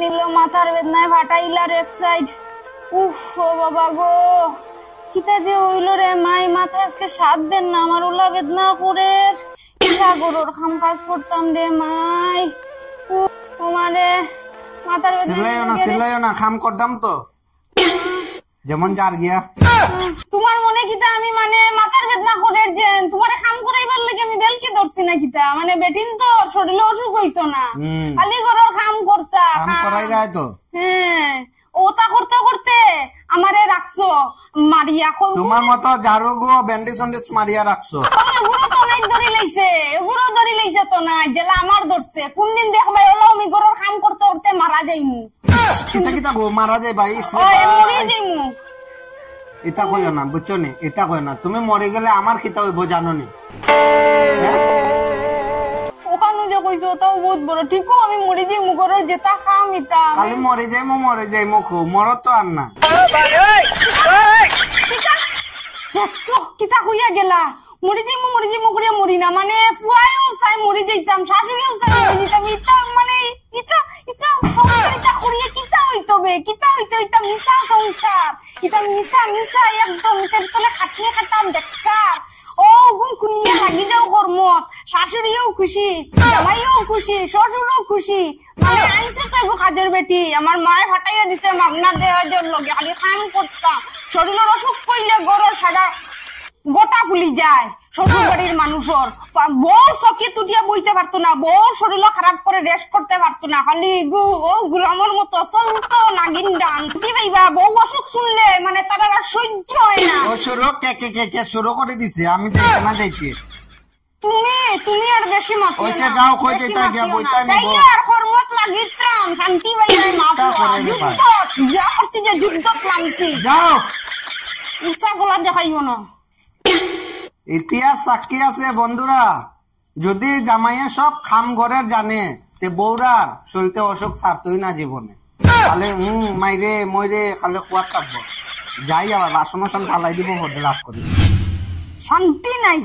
নিল মাথার বেদনায় ফাটাইলার এক সাইড। উফ ও বাবা গো, কিতা যে হইল রে মাই, মাথা আজকে সাত দেন না আমার ওলা বেদনা করে কিলা গরুর খাম কাজ করতাম রে মাই। ও মানে মাথার বেদনা চিল্লাইও না খাম করতাম তো যেমন যার গিয়া। তোমার মনে কিতা আমি মানে মাথার বেদনা করে যে তোমারে খাম করাইবার লাগে আমি বেলকি ধরছি না কিতা, মানে বেটিন তো শরীরে অসুখ হইতো না, খালি গরুর খাম করতা খাম করাই যায় তো। হ্যাঁ ওটা করতে করতে আমারে রাখছো মারিয়া। তোমার মতো ঝাড়ু গো ব্যান্ডেজ সন্ডেজ মারিয়া রাখছো। এগুলো তো নাই ধরি লাইছে, এগুলো ধরি লাইছে তো নাই জেলা আমার ধরছে। কোনদিন দেখবাই হলো আমি গরুর খাম করতে করতে মারা যাইমু। কিতা কিতা গো মারা যায় ভাই, মরে যাইমু। এটা কইও না বুঝছো নি, এটা কইও না। তুমি মরে গেলে আমার কিতা হইব জানো নি? ওখানে যে কইছো তাও বহুত বড় ঠিক। আমি মরে যাইমু, গরুর যেটা খাম ইতা খালি মরে যাইমু খো মরত তো আর না। দেখছো কিতা হইয়া গেলা, মরে যাইমু করিয়া মরি না, মানে ফুয়ায়ও চাই মরে যাইতাম, শাশুড়িও চাই মরে যাইতাম। ইতা মানে ইতা ইতা ইতা করিয়া কিতা হইতো বে, কিতা হইতো ইতা মিশা সংসার, ইতা মিশা মিশা একদম ইতার তলে খাটনি খাটাম দেখার। ও গুণ কুনিয়া লাগি যাও কর্মত, শাশুড়িও খুশি, জামাইও খুশি, শ্বশুরও খুশি, মানে আইসে তো এগো কাজের বেটি। আমার মায়ে ফাটাইয়া দিছে মাগনা দেহাজের লগে, খালি খাম করতাম। শরীরের অসুখ কইলে গরর সারা গোটা ফুলি যায়। শ্বশুর বাড়ির মানুষের বউ চকি তুটিয়া বইতে পারতো না, বউ শরীর খারাপ করে রেস্ট করতে পারতো না, খালি গুলামর মতো চলতো নাগিন ডান। কি ভাইবা বউ অসুখ শুনলে মানে তারা আর সহ্য হয় না। শুরু করে দিছে, আমি যাই না যাইতে। তুমি আর বেশি মত ওইসে যাও কই যাইতা গিয়া বইতা নি তাই আর কর্মত লাগিত্রাম শান্তি ভাইবাই মাফুয়া যুদ্ধ যা করতে যে যুদ্ধত নামছি। যাও উৎসাহ গোলা দেখাইও না। ইতিহাস সাক্ষী আছে বন্ধুরা, যদি জামাইয়ে সব খাম ঘরের জানে তে বৌরার শরীরে অসুখ ছাড়তই না জীবনে। খালে মাইরে মইরে খালে খোয়ার থাকবো। যাই আবার বাসন ফালাই দিব হোটেল লাভ করি। শান্তি নাই।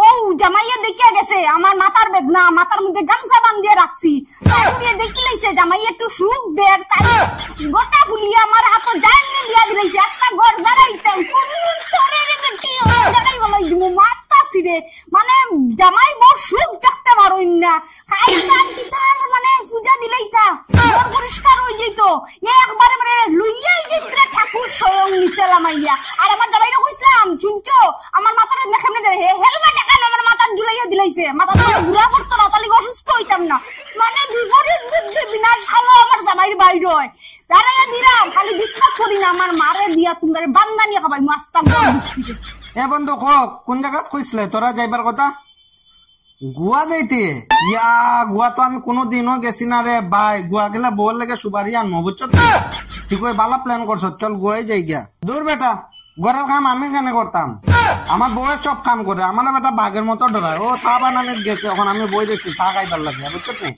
ও জামাইয়া দেখিয়া গেছে আমার মাথার বেদনা, মাথার মধ্যে গামছা বান্ধিয়ে রাখছি, দেখি লাইছে জামাই একটু সুখ দেয়, তাই গোটা ফুলিয়া আমার হাত জানি দিয়া দিলাইছে। একটা ঘর জ্বালাইতাম মারতা ছিড়ে, মানে জামাই বড় সুখ দেখতে পারোই না। খাইতাম কি তার মানে পূজা দিলাইতা পরিষ্কার হয়ে যেত একবারে, মানে লইয়াই যেত ঠাকুর স্বয়ং নিচে লামাইয়া। আর আমার জামাইরা কইছিলাম শুনছো আমার মাথার কেমনে হেলমেট এখন আমার মাথার ঝুলাইয়া দিলাইছে, মাথা ঘুরা পড়তো না, তাহলে অসুস্থ হইতাম না। মানে বিপরীত বুদ্ধি বিনাশ হলো আমার জামাইয়ের বাইর হয়। দাঁড়াইয়া দিলাম খালি বিশ্বাস করি না, আমার মারে দিয়া তোমরা বান্দানি খাবাই মাস্তা। এ বন্ধু কোন জায়গাত কইছিলে তোরা যাইবার কথা? গোয়া যাইতে? ইয়া গোয়া তো আমি কোনোদিনও গেছি না রে ভাই। গোয়া গেলে বউর লেগে সুপারি আনবো বুঝছো? ঠিক ওই ভালো প্ল্যান করছো, চল গোয়াই যাই গিয়া। দূর বেটা, ঘরের কাম আমি কেন করতাম? আমার বউয়ের সব কাম করে, আমার বেটা বাঘের মতো ডরায়। ও চা বানানে গেছে, এখন আমি বই দিয়েছি চা খাইবার লাগে বুঝছো নি?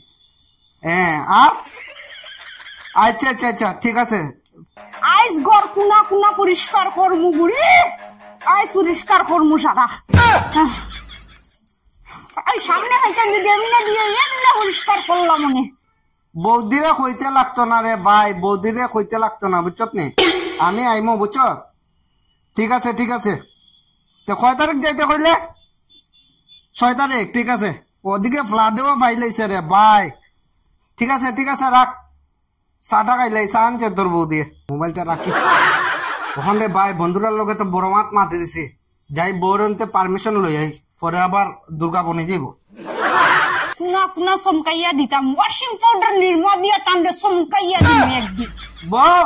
হ্যাঁ আর আচ্ছা আচ্ছা আচ্ছা ঠিক আছে। আইস ঘর কুনা কুনা পরিষ্কার করমু বুড়ি, আইস পরিষ্কার করমু সারা। সামনে খাইতাম যদি এমনি দিয়ে এমনি পরিষ্কার করলাম মনে। বৌদিরে কইতে লাগতো না রে ভাই, বৌদিরে কইতে লাগতো না বুঝছো নি? আমি আইমো বুঝছো? ঠিক আছে ঠিক আছে। তো কয় তারিখ যাইতে কইলে? 6 তারিখ ঠিক আছে। ওদিকে ফ্লাডেও ফাইলাইছে রে ভাই। ঠিক আছে ঠিক আছে রাখ। চাটা খাইলাই চা আনছে তোর বৌদি। মোবাইলটা রাখি ওখান রে ভাই। বন্ধুরার লগে তো বড় মাত মাতি দিছি, যাই বৌরতে পারমিশন লই আই, পরে আবার দুর্গা বনে যাইব। কুনা কুনা চমকাইয়া দিতাম, ওয়াশিং পাউডার নির্মা দিয়া তামরে চমকাইয়া দিম একদিন। বউ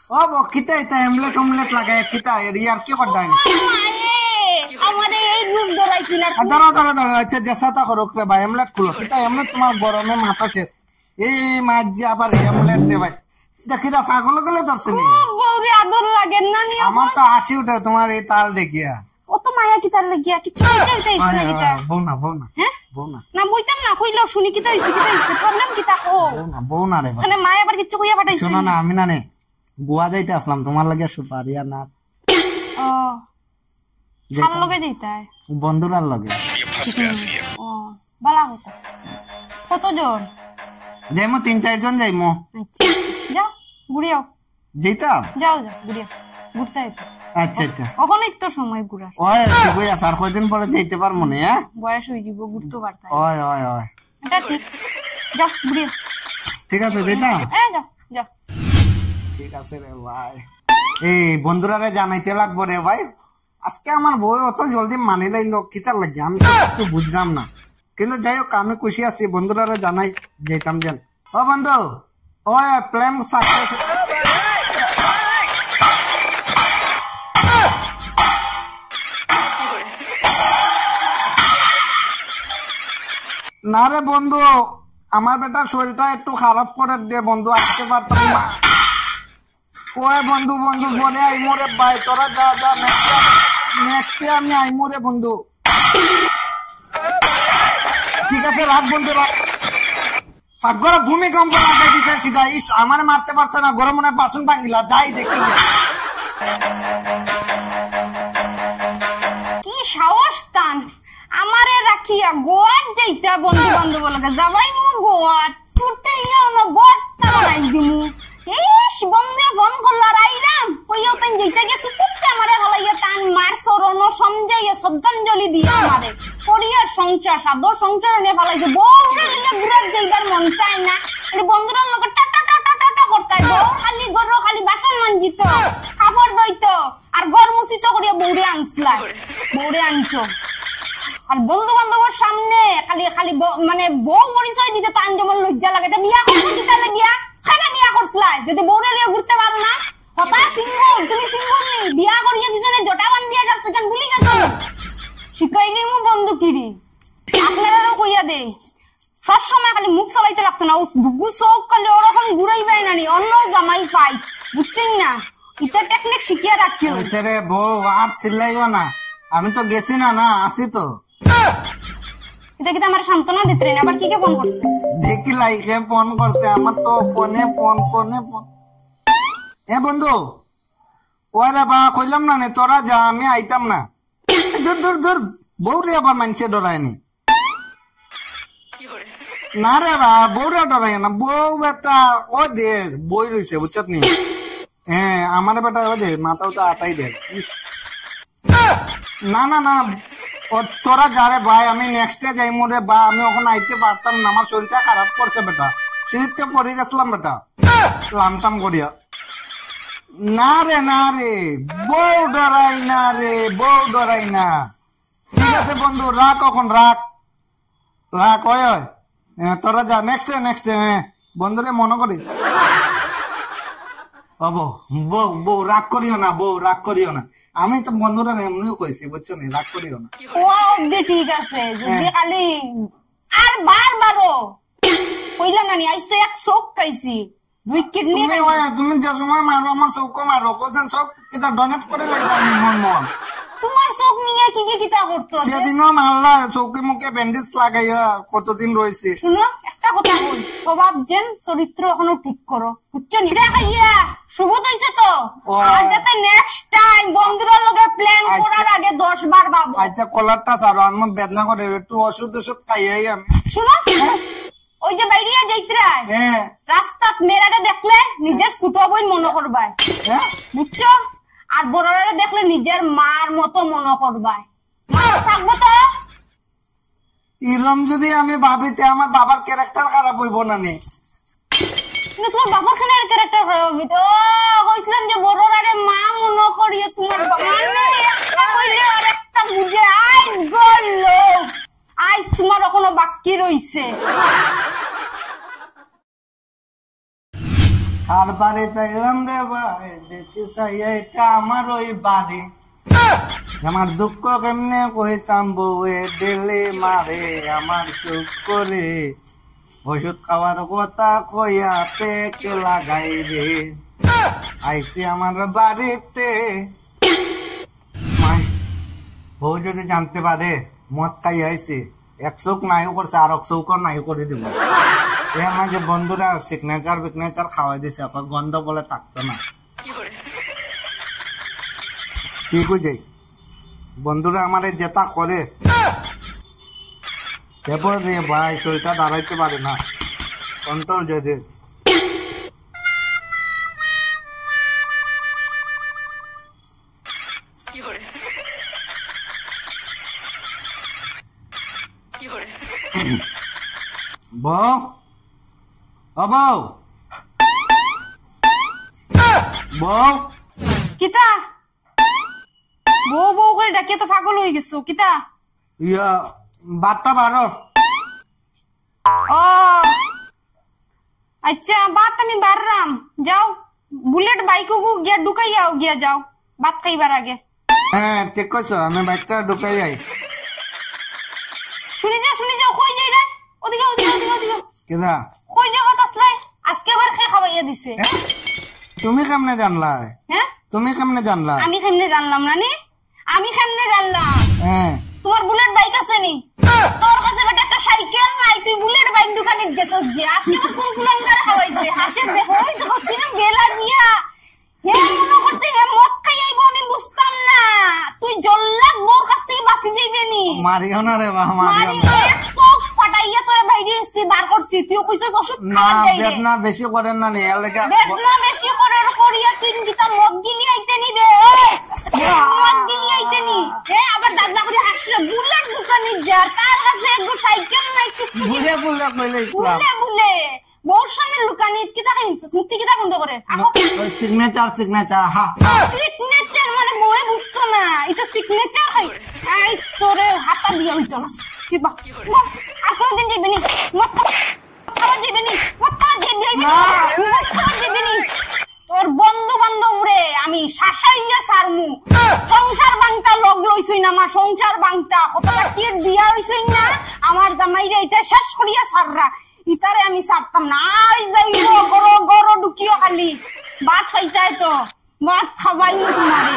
ও বউ কিতা এটা এমলেট অমলেট লাগায় কিতা ইয়ার কি করদাই না? আমারে এই রূপ ধরাইছিল। দাঁড়া দাঁড়া দাঁড়া, আচ্ছা জেসাটা করুক রে ভাই, এমলেট খুলো। কিতা এমলেট তোমার গরমে মাথা শেষ। এই মাছ যে আবার এমলেট দে ভাই, এটা কিতা পাগল গেলে ধরছে নি? বউরে আদর লাগে না নি? আমার তো হাসি উঠে তোমার এই তাল দেখিয়া। কত মায়া কি তার লাগিয়া কি চাইতাইছ না কিতা? বউ না বউ না হ্যাঁ বউ না না বইতাম না, কইলো শুনি কিতা হইছে প্রবলেম কিতা কো? বউ না রে ভাই। মানে মায়া আবার কিছু কইয়া পাঠাইছে? শোনো না, আমি না নে গোয়া যাইতে আসলাম তোমার লাগে সুপারি আর না। ও কার লগে যাইতাই? বন্ধুরার লগে। ও বালা কথা। কতজন? যাইমো 3-4 জন যাইমো। আচ্ছা আচ্ছা। যাও ঘুরিয়াও, যেতাম। যাও যাও ঘুরিয়াও, ঘুরতে হইতো। আচ্ছা আচ্ছা, ওখানেই তো সময় ঘুরার, ওই কই আছে, আর কয়দিন পরে যেতে পারবো না। হ্যাঁ, বয়স হয়ে যাব, ঘুরতে পারতাম। ওই ওই ওই, এটা ঠিক, যাও ঘুরিয়াও। ঠিক আছে যেতাম। যাও যাও। ঠিক আছে রে ভাই, এই বন্ধুরা রে জানাইতে লাগবো রে ভাই। আজকে আমার বই অত জলদি মানি লাইলো, কিতার লাগে আমি তো কিছু বুঝলাম না, কিন্তু যাই হোক আমি খুশি আছি। বন্ধুরা রে জানাই যেতাম যেন। ও বন্ধু, ওই প্ল্যান সাকসেস। না রে বন্ধু, আমার বেটার শরীরটা একটু খারাপ করে দে বন্ধু, আসতে পারতাম না। ওই বন্ধু বন্ধু পরে আইমো রে ভাই, তোরা যা যা, নেক্সট ডে আমি আইমো রে বন্ধু। ঠিক আছে রাখ বন্ধু, রাখ। পাকঘরে ভূমিকম্প লাগাই দিছে সিধা। ইস, আমার মারতে পারছে না, গরম মনে বাসন ভাঙিলা, যাই দেখি। কি সাহস তান আমারে রাখিয়া গোয়াত যাইতা, বন্ধু বান্ধব লগে যাবাই মু গোয়াত, টুটে ইয়া না বট্টা বানাই দিমু। ইস, বন্ধে ফোন করলার আইরাম কইও তাই যাইতা গেছু, কুত্তে আমারে হলাইয়া তান মার সরণ সমঝাইয়া শ্রদ্ধাঞ্জলি দিয়া আমারে পরিয়ার সংসার সাদর সংসার নিয়ে ফেলাইছে। বউরে লিয়া ঘুরার যাইবার মন চায় না, বন্ধুরা লগে টাটা টাটা টাটা করতাই, বউ খালি গরো খালি বাসন মানজিত, খাবার দইতো আর ঘর মুছিত করিয়া বউরে আনছলাই, বউরে আনছো। আর বন্ধু বান্ধবের সামনে খালি খালি মানে বউ পরিচয় দিতে তো আনতে মন লজ্জা লাগে। বিয়া করতে দিতে লাগিয়া খানা বিয়া করছলাই যদি বউরে লিয়ে ঘুরতে পারো না। হতা সিঙ্গল, তুমি সিঙ্গল নেই, বিয়া করিয়া পিছনে জটা বান্ধিয়া যাচ্ছে কেন ভুলি গেছো। শিখাইনি মু বন্ধু কিরি, আপনারাও কইয়া দেই সবসময় খালি মুখ চালাইতে লাগতো না, বুগু চোখ কালে ওরকম ঘুরাইবাই না, অন্য জামাই ফাইট, বুঝছেন না? এটা টেকনিক শিখিয়া রাখিও। রে বউ আর চিল্লাইও না, আমি তো গেছি না, না আসি তো। এটা কি আমার সান্ত্বনা দিতে না, আবার কি কে ফোন করছে? দেখি লাইকে ফোন করছে, আমার তো ফোনে ফোন ফোনে ফোন। এ বন্ধু, ওরে বা কইলাম না নে, তোরা যা, আমি আইতাম না। দূর দূর দূর, বউরে আবার মানছে ডরায়নি। না রে বা, বউরে ডরাই না, বউ বেটা ও দে বই রয়েছে বুঝছত নি। হ্যাঁ, আমার বেটা ও দে মাথাও তো আটাই দে। না না না, তোরা যা রে ভাই, আমি নেক্সট ডে যাই মোরে বা, আমি ওখানে আইতে পারতাম না, আমার শরীরটা খারাপ করছে বেটা, শরীরটা পড়ে গেছিলাম বেটা, লামতাম করিয়া। না রে না রে, বউ ডরাই না রে, বউ ডরাই না। ঠিক আছে বন্ধু, রাখ এখন, রাখ রাখ। ওই ওই, তোরা যা, নেক্সট ডে। হ্যাঁ বন্ধুরে মনে করিস। বউ বউ বউ রাগ করিও না, বউ রাগ করিও না, আমি তো বন্ধুরা এমনিও কইছি বুঝছো নি, রাগ করিও না। ও অব্দি ঠিক আছে, যদি খালি আর বারবারও কইলাম না, আইস তো এক চোখ খাইছি, দুই কিডনি। তুমি যে সময় মারো আমার চৌকো মারো, কোথায় সব কিতা ডোনেট করে লাগবে মন মন। তোমার চোখ নিয়ে কি কি কিতা করতো? সেদিনও মারলা, চৌকে মুখে ব্যান্ডেজ লাগাইয়া কতদিন রয়েছে। শুনো একটা কথা বল, স্বভাব যেন চরিত্র এখনো ঠিক করো, বুঝছো? নিরা খাইয়া শুভ হইছে তো, আর যাতে নেক্সট টাইম বন্ধুরা লগে প্ল্যান করার আগে 10 বার ভাবো। আচ্ছা কলারটা ছাড়ো, আমার বেদনা করে, একটু ওষুধ খাইয়াই আমি। শুনো, ওই যে বাইরিয়া যাইতরা রাস্তাত মেয়েরারে দেখলে নিজের ছোট বোন মনে করবাই, বুঝছো? আর বড়রা দেখলে নিজের মার মতো মনে করবাই, থাকবো তো। এরম যদি আমি ভাবিতে আমার বাবার ক্যারেক্টার খারাপ হইব না নি? তোমার বাবার খানের ক্যারেক্টার খারাপ হইব তো? কইছিলাম যে বড়রারে মা মনে করিয়ে তোমার মানে একটা কইলে আর একটা বুঝে আইস গল, আইস তোমার এখনো বাকি রইছে। আর বাড়িতে এলাম রে ভাই, দেখতে চাই এটা আমার ওই বাড়ি, আমার দুঃখ কেমনে কইতাম, বউয়ে দিলে মারে আমার সুখ করে, ওষুধ খাওয়ার কথা কইয়া পেকে লাগাই রে, আইসি আমার বাড়িতে। বউ যদি জানতে পারে মদ খাই আইসি, এক চোখ নাইও করছে, আর এক চৌক নাইও করে দিব। আমার যে বন্ধুরা সিগনেচার খাওয়াই দিছে, গন্ধ বলে থাকতো না। কি বুঝে বন্ধুরা আমার যেটা করে, এরপর রে ভাই শরীরটা দাঁড়াইতে পারে না, কন্ট্রোল যদি বউ ও বউ বউ কিতা বউ বউ করে ডাকিয়ে তো পাগল হয়ে গেছো কিতা ইয়া বারটা বারো ও আচ্ছা বাত আমি বাররাম যাও বুলেট বাইক গিয়া ঢুকাইয়াও গিয়া যাও ভাত খাইবার আগে হ্যাঁ ঠিক কইছো আমি বাইকটা ঢুকাই যাই শুনি যাও কই যাই রে ওদিকে কেদা কই যাও আসলাই আজকে আবার খেয়ে খাওয়াইয়া দিছে তুমি কেমনে জানলা হ্যাঁ তুমি কেমনে জানলা আমি কেমনে জানলাম না নি আমি কেমনে জানলাম হ্যাঁ তোমার বুলেট বাইক আছে নি তোর কাছে বেটা একটা সাইকেল নাই তুই বুলেট বাইক দোকানে গেছস গিয়া আজকে আবার কোন কুলাঙ্গার খাওয়াইছে হাসের দেখো ওই দেখো কিনা বেলা গিয়া হে মনে করছে হে মদ খাই আইবো আমি বুঝতাম না তুই জল্লাদ বোর কাছ থেকে বাঁচি যাইবে নি মারিও না রে বাবা মারিও মারি না এক চোখ ফাটাইয়া তোরে বাইরে এসছি বার করছি তুই কইছস ওষুধ না খাওয়া যাই রে বেদনা বেশি করেন না নি এর লাগা বেদনা বেশি করিয়া তুই কিতা মদ গিলি আইতে নি বে মদ গিলি আইতে নি আবার দাগলা করে হাসরে বুলেট দোকানে যা তার কাছে এক সাইকেল নাই বুলে বুলে কইলে ইসলাম বুলে বউর সামনে লুকানি কিতা খাইছস মুক্তি কিতা বন্ধ করে সিগনেচার হা সিগনেচার মানে বউয়ে বুঝতো না এটা সিগনেচার খাই আইস তোরে হাতা দিয়া হইতো না কি বা আর কোনদিন যাইবে নি মদ খাওয়া যাইবে নি মদ খাওয়া যাইবে নি তোর বন্ধু বান্ধব রে আমি শাসাইয়া সারমু সংসার বাংতা লগ লইছই না আমার সংসার বাংতা কতটা কিট বিয়া হইছই না আমার জামাই রে এটা শেষ করিয়া সাররা ইতারে আমি সারতাম না আই যাইবো গরো গরো ঢুকিও খালি ভাত খাইতাই তো ভাত খাবাই তোমারে